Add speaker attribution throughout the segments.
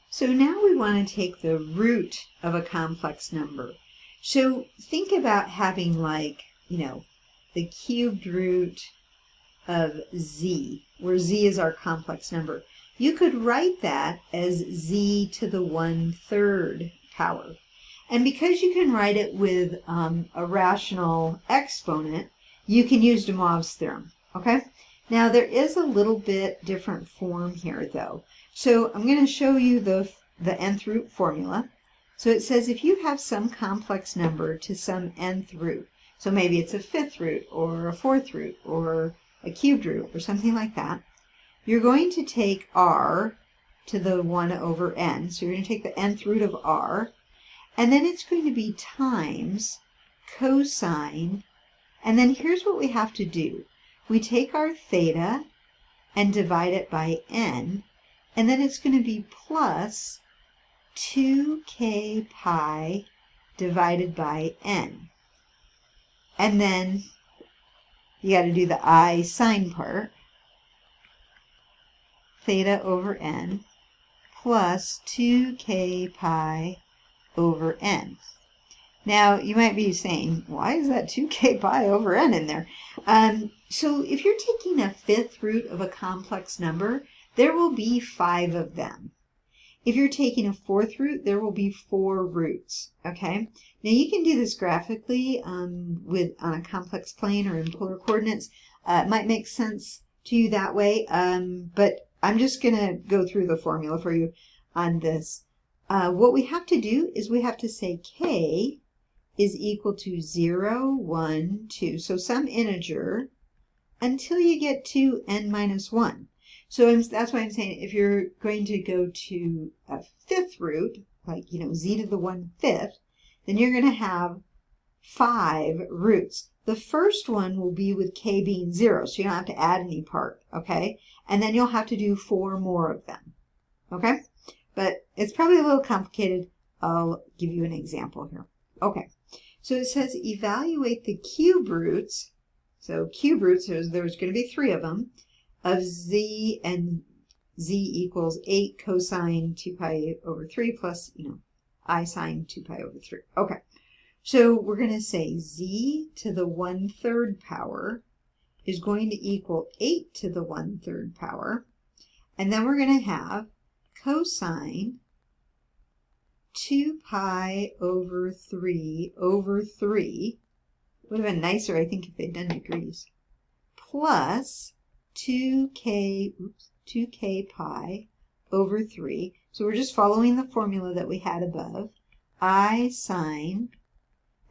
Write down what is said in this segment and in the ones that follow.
Speaker 1: So now we want to take the root of a complex number. So think about having like, the cubed root of z, where z is our complex number. You could write that as z to the 1/3 power. And because you can write it with a rational exponent, you can use de Moivre's theorem, okay? Now there is a little bit different form here though. So I'm going to show you the nth root formula. So it says if you have some complex number to some nth root, so maybe it's a 5th root or a 4th root or a cubed root or something like that, you're going to take r to the 1/n. So you're going to take the nth root of r, and then it's going to be times cosine, and then here's what we have to do. We take our theta and divide it by n, and then it's going to be plus 2k pi divided by n. And then you got to do the I sine part, theta over n, plus 2k pi over n. Now, you might be saying, why is that 2k pi over n in there? So if you're taking a 5th root of a complex number, there will be 5 of them. If you're taking a 4th root, there will be 4 roots, okay? Now, you can do this graphically on a complex plane or in polar coordinates. It might make sense to you that way, but I'm just going to go through the formula for you on this. What we have to do is we have to say k is equal to 0, 1, 2, so some integer, until you get to n minus 1. So that's why I'm saying if you're going to go to a 5th root, like, z to the 1/5, then you're going to have 5 roots. The first one will be with k being 0, so you don't have to add any part, okay? And then you'll have to do 4 more of them, okay? But it's probably a little complicated. I'll give you an example here. Okay, so it says evaluate the cube roots. So cube roots, there's going to be 3 of them, of z, and z equals 8 cosine 2 pi over 3 plus, I sine 2 pi over 3. Okay, so we're going to say z to the 1/3 power is going to equal 8 to the 1/3 power. And then we're going to have cosine 2 pi over 3 over 3. Would have been nicer, I think, if they'd done degrees. Plus 2k pi over 3. So we're just following the formula that we had above. I sine,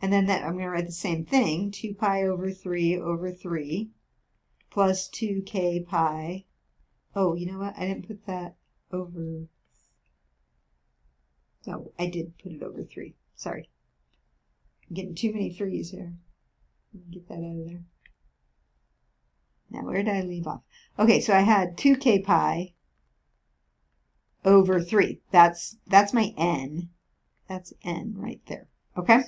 Speaker 1: and then I'm going to write the same thing, 2 pi over 3 over 3, plus 2k pi. Oh, you know what? I didn't put that over. No, I did put it over 3. Sorry. I'm getting too many 3's here. Get that out of there. Now, where did I leave off? Okay, so I had 2k pi over 3. That's my n. That's n right there. Okay?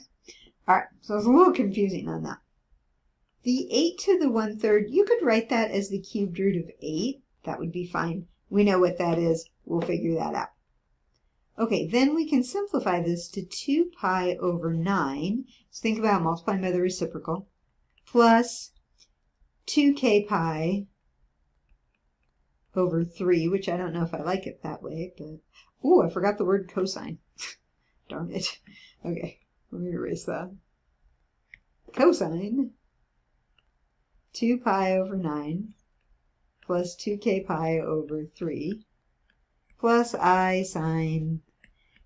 Speaker 1: All right, so it's a little confusing on that. The 8 to the 1/3, you could write that as the cubed root of 8. That would be fine. We know what that is. We'll figure that out. Okay, then we can simplify this to 2 pi over 9. So think about multiplying by the reciprocal, plus 2k pi over 3, which I don't know if I like it that way, but, oh, I forgot the word cosine. Darn it. Okay, let me erase that. Cosine 2 pi over 9 plus 2k pi over 3 plus I sine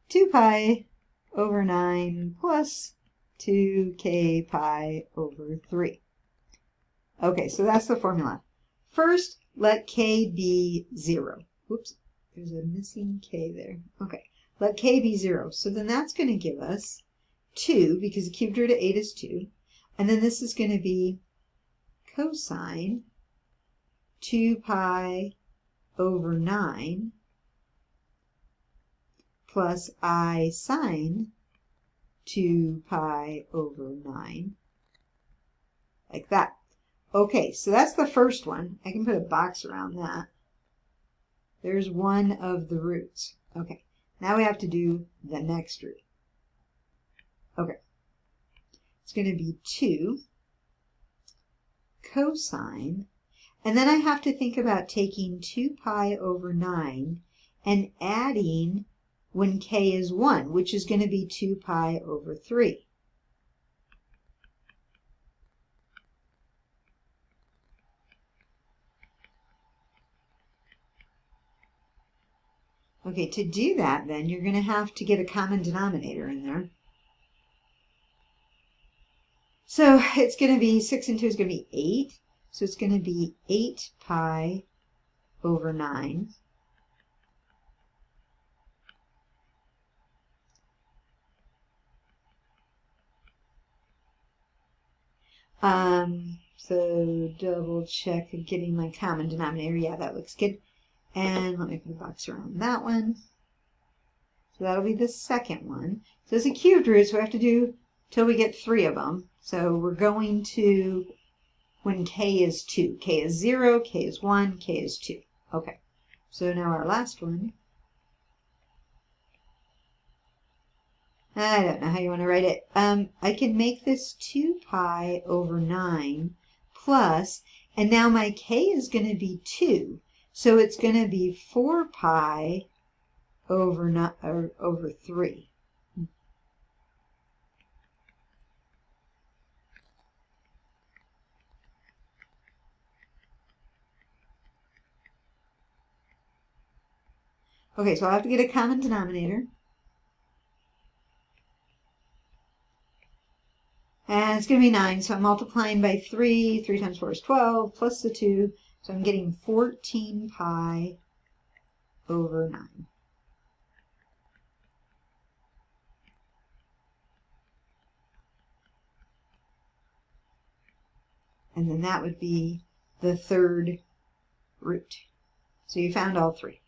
Speaker 1: 2 pi over 9 plus 2k pi over 3. Okay, so that's the formula. First, let k be 0. Whoops, there's a missing k there. Okay, let k be 0. So then that's going to give us 2, because the cubed root of 8 is 2. And then this is going to be cosine 2 pi over 9 plus I sine 2 pi over 9, like that. Okay, so that's the first one. I can put a box around that. There's one of the roots. Okay, Now we have to do the next root. Okay. It's going to be 2 cosine. And then I have to think about taking 2 pi over 9 and adding when k is 1, which is going to be 2 pi over 3. Okay, to do that, then, you're going to have to get a common denominator in there. So it's going to be 6 and 2 is going to be 8. So it's going to be 8 pi over 9. So double check getting my common denominator. Yeah, that looks good. And let me put a box around that one. So that'll be the second one. So it's a cubed root, so we have to do till we get 3 of them. So we're going to when k is 2. K is 0, k is 1, k is 2. Okay, so now our last one. I don't know how you want to write it. I can make this 2 pi over 9 plus, and now my k is going to be 2. So it's going to be 4 pi over 3. Okay, so I'll have to get a common denominator. And it's going to be 9, so I'm multiplying by 3. 3 times 4 is 12, plus the 2. So I'm getting 14 pi over 9. And then that would be the third root. So you found all 3.